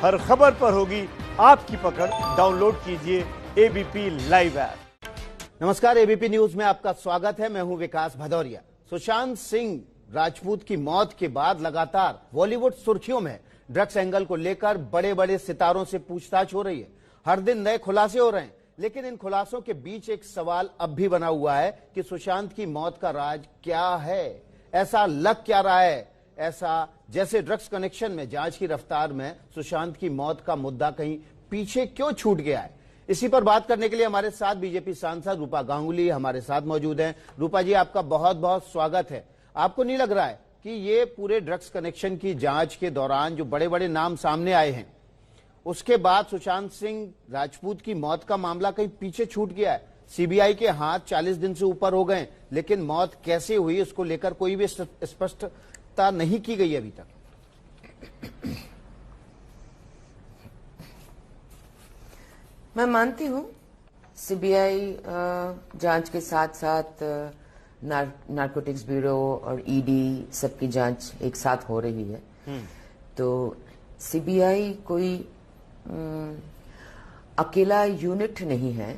हर खबर पर होगी आपकी पकड़। डाउनलोड कीजिए एबीपी लाइव ऐप। नमस्कार, एबीपी न्यूज में आपका स्वागत है। मैं हूं विकास भदौरिया। सुशांत सिंह राजपूत की मौत के बाद लगातार बॉलीवुड सुर्खियों में ड्रग्स एंगल को लेकर बड़े बड़े सितारों से पूछताछ हो रही है। हर दिन नए खुलासे हो रहे हैं, लेकिन इन खुलासों के बीच एक सवाल अब भी बना हुआ है कि सुशांत की मौत का राज क्या है। ऐसा लग क्या रहा है, ऐसा जैसे ड्रग्स कनेक्शन में जांच की रफ्तार में सुशांत की मौत का मुद्दा कहीं पीछे क्यों छूट गया है। इसी पर बात करने के लिए हमारे साथ बीजेपी सांसद रूपा गांगुली हमारे साथ मौजूद हैं। रूपा जी, आपका बहुत बहुत स्वागत है। आपको नहीं लग रहा है कि ये पूरे ड्रग्स कनेक्शन की जांच के दौरान जो बड़े बड़े नाम सामने आए हैं, उसके बाद सुशांत सिंह राजपूत की मौत का मामला कहीं पीछे छूट गया है? सीबीआई के हाथ 40 दिन से ऊपर हो गए, लेकिन मौत कैसे हुई उसको लेकर कोई भी स्पष्टता नहीं की गई अभी तक। मैं मानती हूं सीबीआई जांच के साथ साथ नारकोटिक्स ब्यूरो और ईडी सबकी जांच एक साथ हो रही है। तो सीबीआई कोई अकेला यूनिट नहीं है।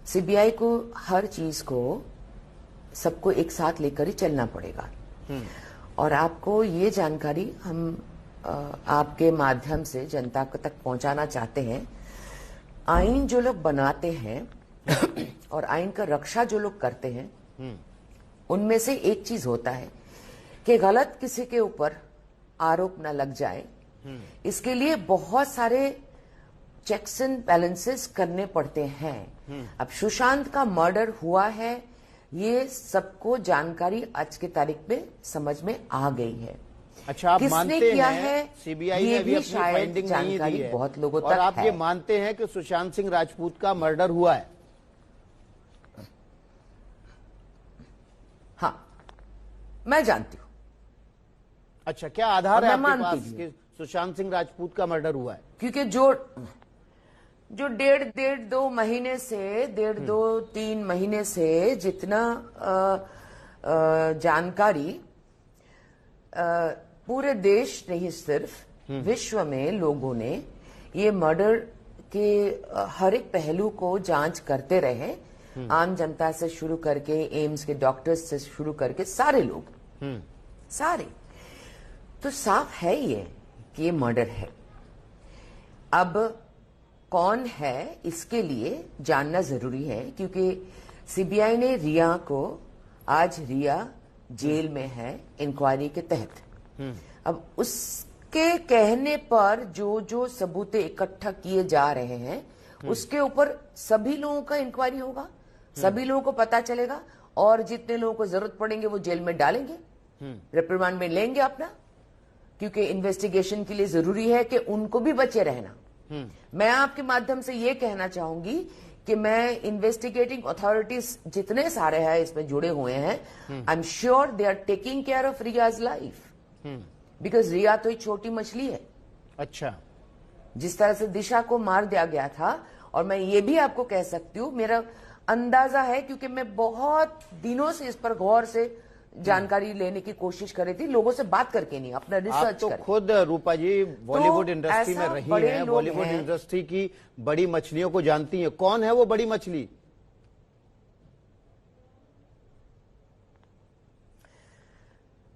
सीबीआई को हर चीज को सबको एक साथ लेकर ही चलना पड़ेगा। और आपको ये जानकारी हम आपके माध्यम से जनता तक पहुंचाना चाहते हैं। आइन जो लोग बनाते हैं और आइन का रक्षा जो लोग करते हैं, उनमें से एक चीज होता है कि गलत किसी के ऊपर आरोप न लग जाए, इसके लिए बहुत सारे चेक्स एंड बैलेंसेस करने पड़ते हैं। अब सुशांत का मर्डर हुआ है, ये सबको जानकारी आज की तारीख में समझ में आ गई है। अच्छा, आप मानते किया हैं है सीबीआई ने अभी अपनी फाइंडिंग नहीं दी है बहुत लोगों और तक आप है। ये मानते हैं कि सुशांत सिंह राजपूत का मर्डर हुआ है? हाँ, मैं जानती हूं। अच्छा, क्या आधार है आपके पास भी कि सुशांत सिंह राजपूत का मर्डर हुआ है? क्योंकि जो डेढ़ दो महीने से 3 महीने से जितना जानकारी पूरे देश नहीं सिर्फ विश्व में लोगों ने ये मर्डर के हर एक पहलू को जांच करते रहे, आम जनता से शुरू करके एम्स के डॉक्टर्स से शुरू करके सारे लोग सारे, तो साफ है ये कि ये मर्डर है। अब कौन है इसके लिए जानना जरूरी है, क्योंकि सीबीआई ने रिया को, आज रिया जेल में है इंक्वायरी के तहत। अब उसके कहने पर जो जो सबूत इकट्ठा किए जा रहे हैं, उसके ऊपर सभी लोगों का इंक्वायरी होगा, सभी लोगों को पता चलेगा और जितने लोगों को जरूरत पड़ेंगे वो जेल में डालेंगे, रिप्रिमांड में लेंगे अपना, क्योंकि इन्वेस्टिगेशन के लिए जरूरी है कि उनको भी बचे रहना। मैं आपके माध्यम से ये कहना चाहूंगी कि मैं इन्वेस्टिगेटिंग अथॉरिटीज जितने सारे हैं इसमें जुड़े हुए हैं, I am sure they are taking care of Riya's life, because Riya तो एक छोटी मछली है। अच्छा, जिस तरह से दिशा को मार दिया गया था, और मैं ये भी आपको कह सकती हूँ, मेरा अंदाजा है क्योंकि मैं बहुत दिनों से इस पर गौर से जानकारी लेने की कोशिश कर रही थी, लोगों से बात करके नहीं, अपना रिसर्च तो खुद रूपा जी बॉलीवुड इंडस्ट्री में रही हैं, बॉलीवुड इंडस्ट्री की बड़ी मछलियों को जानती हैं। कौन है वो बड़ी मछली?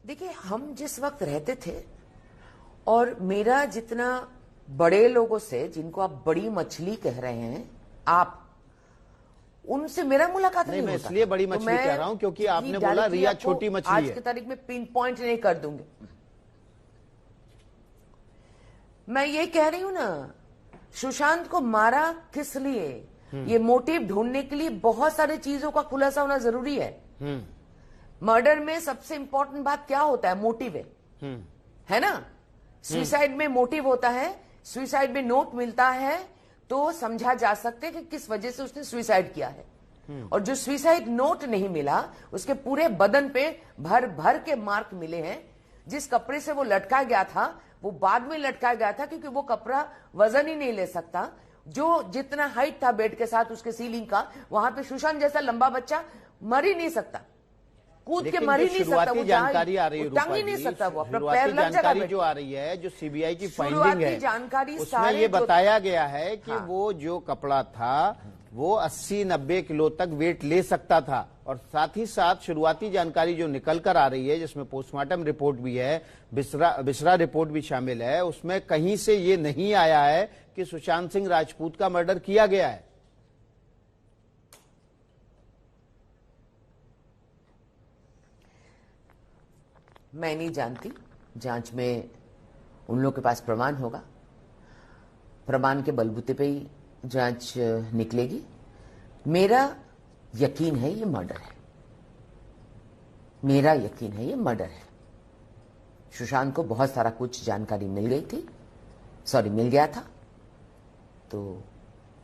देखिए, हम जिस वक्त रहते थे और मेरा जितना बड़े लोगों से, जिनको आप बड़ी मछली कह रहे हैं, आप उनसे मेरा मुलाकात नहीं मैं होता। इसलिए बड़ी मछली कह रहा हूं क्योंकि आपने बोला रिया छोटी मछली है। आज की तारीख में पिन पॉइंट नहीं कर दूंगी। मैं ये कह रही हूं ना, सुशांत को मारा किस लिए, ये मोटिव ढूंढने के लिए बहुत सारी चीजों का खुलासा होना जरूरी है। मर्डर में सबसे इंपॉर्टेंट बात क्या होता है? मोटिव है ना। सुसाइड में मोटिव होता है, सुसाइड में नोट मिलता है तो समझा जा सकते कि किस वजह से उसने सुसाइड किया है। और जो सुसाइड नोट नहीं मिला, उसके पूरे बदन पे भर भर के मार्क मिले हैं। जिस कपड़े से वो लटका गया था वो बाद में लटका गया था, क्योंकि वो कपड़ा वजन ही नहीं ले सकता। जो जितना हाइट था बेड के साथ उसके सीलिंग का, वहां पे सुशांत जैसा लंबा बच्चा मर ही नहीं सकता। कूद के लेकिन मर ही जो नहीं सकता, शुरुआती वो जानकारी आ रही है, टंग ही नहीं रूपा जी, सकता, वो अपना शुरुआती पैर लग जाएगा जानकारी बेटे। जो आ रही है, जो सीबीआई की फाइंडिंग शुरुआती है, जानकारी उसमें सारे ये जो- बताया गया है कि हाँ। वो जो कपड़ा था वो 80-90 किलो तक वेट ले सकता था। और साथ ही साथ शुरुआती जानकारी जो निकल कर आ रही है, जिसमें पोस्टमार्टम रिपोर्ट भी है, बिस्रा रिपोर्ट भी शामिल है, उसमें कहीं से ये नहीं आया है कि सुशांत सिंह राजपूत का मर्डर किया गया है। मैं नहीं जानती, जांच में उन लोगों के पास प्रमाण होगा, प्रमाण के बलबूते पे ही जांच निकलेगी। मेरा यकीन है ये मर्डर है, मेरा यकीन है ये मर्डर है। सुशांत को बहुत सारा कुछ जानकारी मिल गई थी, मिल गया था, तो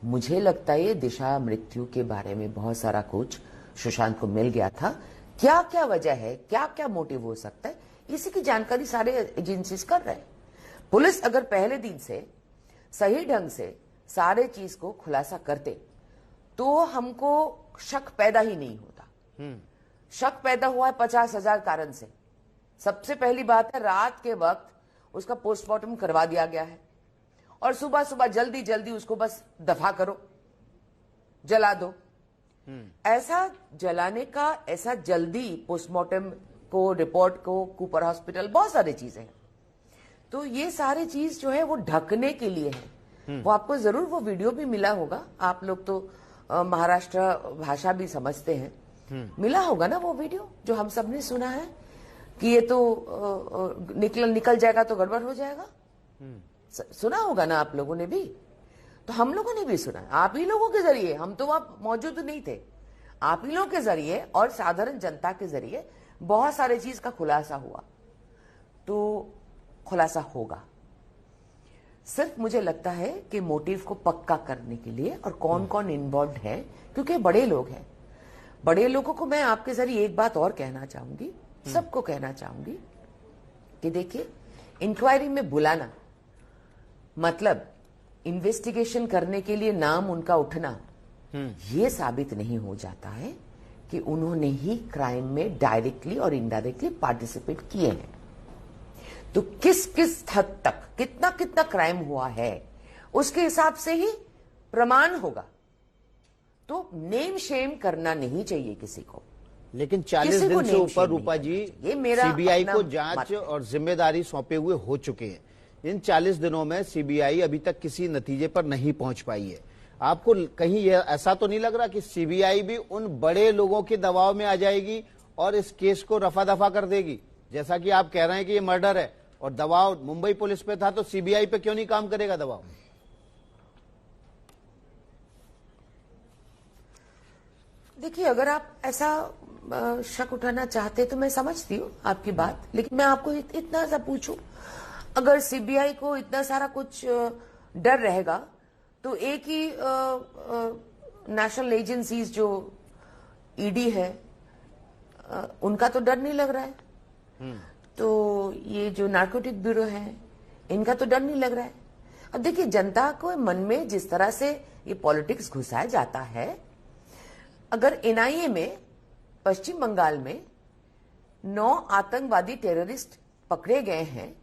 मुझे लगता है ये दिशा मृत्यु के बारे में बहुत सारा कुछ सुशांत को मिल गया था। क्या क्या वजह है, क्या क्या मोटिव हो सकता है, इसी की जानकारी सारे एजेंसीज कर रहे हैं। पुलिस अगर पहले दिन से सही ढंग से सारे चीज को खुलासा करते तो हमको शक पैदा ही नहीं होता। शक पैदा हुआ है 50,000 कारण से। सबसे पहली बात है, रात के वक्त उसका पोस्टमार्टम करवा दिया गया है और सुबह सुबह जल्दी जल्दी उसको बस दफा करो, जला दो। ऐसा जलाने का, ऐसा जल्दी पोस्टमार्टम को, रिपोर्ट को, कूपर हॉस्पिटल, बहुत सारी चीजें हैं। तो ये सारी चीज जो है वो ढकने के लिए है। वो आपको जरूर वो वीडियो भी मिला होगा, आप लोग तो महाराष्ट्र भाषा भी समझते हैं, मिला होगा ना वो वीडियो जो हम सब ने सुना है कि ये तो निकल जाएगा तो गड़बड़ हो जाएगा। सुना होगा ना आप लोगों ने भी, तो हम लोगों ने भी सुना है, आप ही लोगों के जरिए, हम तो वहां मौजूद नहीं थे, आप ही लोगों के जरिए और साधारण जनता के जरिए बहुत सारे चीज का खुलासा हुआ। तो खुलासा होगा, सिर्फ मुझे लगता है कि मोटिव को पक्का करने के लिए और कौन कौन इन्वॉल्व है, क्योंकि बड़े लोग हैं। बड़े लोगों को मैं आपके जरिए एक बात और कहना चाहूंगी, सबको कहना चाहूंगी कि देखिए, इंक्वायरी में बुलाना मतलब इन्वेस्टिगेशन करने के लिए नाम उनका उठना, ये साबित नहीं हो जाता है कि उन्होंने ही क्राइम में डायरेक्टली और इनडायरेक्टली पार्टिसिपेट किए हैं। तो किस किस हद तक कितना कितना क्राइम हुआ है उसके हिसाब से ही प्रमाण होगा। तो नेम शेम करना नहीं चाहिए किसी को। लेकिन 40 किसी को दिन से नेम ऊपर शेम रूपा नहीं जी करना चाहिए। ये मेरा सीबीआई अपना को मत जांच है। और जिम्मेदारी सौंपे हुए हो चुके हैं। इन 40 दिनों में सीबीआई अभी तक किसी नतीजे पर नहीं पहुंच पाई है। आपको कहीं यह ऐसा तो नहीं लग रहा कि सीबीआई भी उन बड़े लोगों के दबाव में आ जाएगी और इस केस को रफा दफा कर देगी? जैसा कि आप कह रहे हैं कि ये मर्डर है और दबाव मुंबई पुलिस पे था, तो सीबीआई पे क्यों नहीं काम करेगा दबाव? देखिए, अगर आप ऐसा शक उठाना चाहते तो मैं समझती हूँ आपकी बात, लेकिन मैं आपको इतना सा पूछूं, अगर सीबीआई को इतना सारा कुछ डर रहेगा तो एक ही नेशनल एजेंसीज जो ईडी है उनका तो डर नहीं लग रहा है, तो ये जो नार्कोटिक ब्यूरो है इनका तो डर नहीं लग रहा है। अब देखिए, जनता को मन में जिस तरह से ये पॉलिटिक्स घुसाया जाता है, अगर एनआईए में पश्चिम बंगाल में 9 आतंकवादी टेररिस्ट पकड़े गए हैं,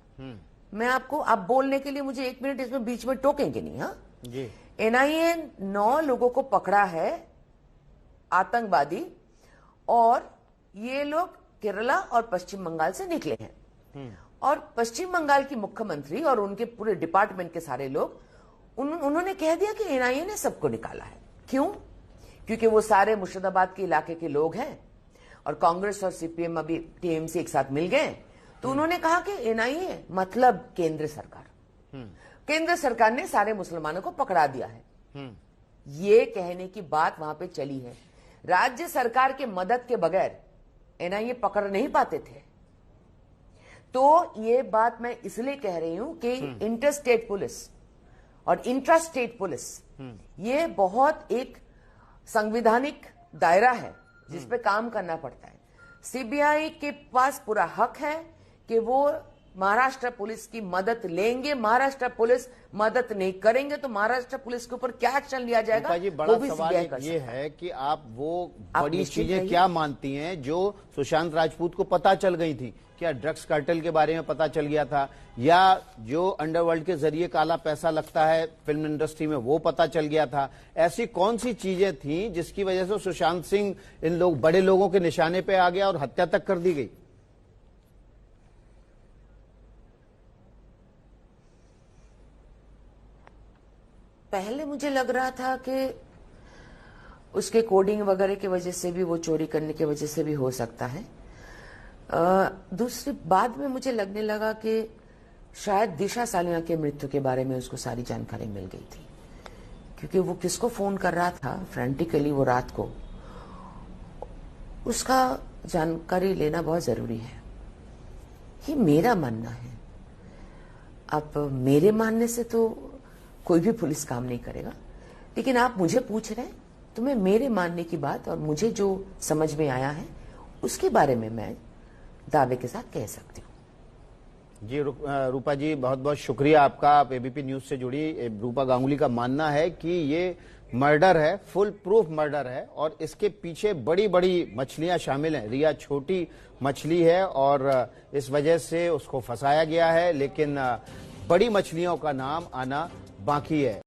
मैं आपको, आप बोलने के लिए मुझे 1 मिनट इसमें बीच में टोकेंगे नहीं। हाँ जी, एनआईए 9 लोगों को पकड़ा है आतंकवादी, और ये लोग केरला और पश्चिम बंगाल से निकले हैं। और पश्चिम बंगाल की मुख्यमंत्री और उनके पूरे डिपार्टमेंट के सारे लोग उन्होंने कह दिया कि एनआईए ने सबको निकाला है। क्यों? क्योंकि वो सारे मुर्शिदाबाद के इलाके के लोग हैं और कांग्रेस और सीपीएम अभी टीएमसी एक साथ मिल गए, तो उन्होंने कहा कि एनआईए मतलब केंद्र सरकार, केंद्र सरकार ने सारे मुसलमानों को पकड़ा दिया है। ये कहने की बात वहां पे चली है। राज्य सरकार के मदद के बगैर एनआईए पकड़ नहीं पाते थे। तो ये बात मैं इसलिए कह रही हूं कि इंटर स्टेट पुलिस और इंट्रा स्टेट पुलिस, ये बहुत एक संवैधानिक दायरा है जिस पे काम करना पड़ता है। सीबीआई के पास पूरा हक है कि वो महाराष्ट्र पुलिस की मदद लेंगे, महाराष्ट्र पुलिस मदद नहीं करेंगे तो महाराष्ट्र पुलिस के ऊपर क्या एक्शन लिया जाएगा, जी बड़ा वो भी सवाल CBI एक कर ये सकता है कि आप वो आप बड़ी निश्चित चीजें रहिए। क्या मानती हैं जो सुशांत राजपूत को पता चल गई थी? क्या ड्रग्स कार्टेल के बारे में पता चल गया था, या जो अंडरवर्ल्ड के जरिए काला पैसा लगता है फिल्म इंडस्ट्री में वो पता चल गया था? ऐसी कौन सी चीजें थी जिसकी वजह से सुशांत सिंह इन लोग बड़े लोगों के निशाने पे आ गया और हत्या तक कर दी गई? पहले मुझे लग रहा था कि उसके कोडिंग वगैरह की वजह से भी, वो चोरी करने की वजह से भी हो सकता है। दूसरी बाद में मुझे लगने लगा कि शायद दिशा सालिया के मृत्यु के बारे में उसको सारी जानकारी मिल गई थी, क्योंकि वो किसको फोन कर रहा था फ्रेंटिकली वो रात को, उसका जानकारी लेना बहुत जरूरी है। ये मेरा मानना है। अब मेरे मानने से तो कोई भी पुलिस काम नहीं करेगा, लेकिन आप मुझे पूछ रहे हैं तो मैं मेरे मानने की बात और मुझे जो समझ में आया है उसके बारे में मैं दावे के साथ कह सकती हूँ। जी रूपा जी, बहुत बहुत शुक्रिया आपका। आप एबीपी न्यूज से जुड़ी। रूपा गांगुली का मानना है कि ये मर्डर है, फुल प्रूफ मर्डर है, और इसके पीछे बड़ी बड़ी मछलियां शामिल हैं। रिया छोटी मछली है और इस वजह से उसको फंसाया गया है, लेकिन बड़ी मछलियों का नाम आना बाकी है।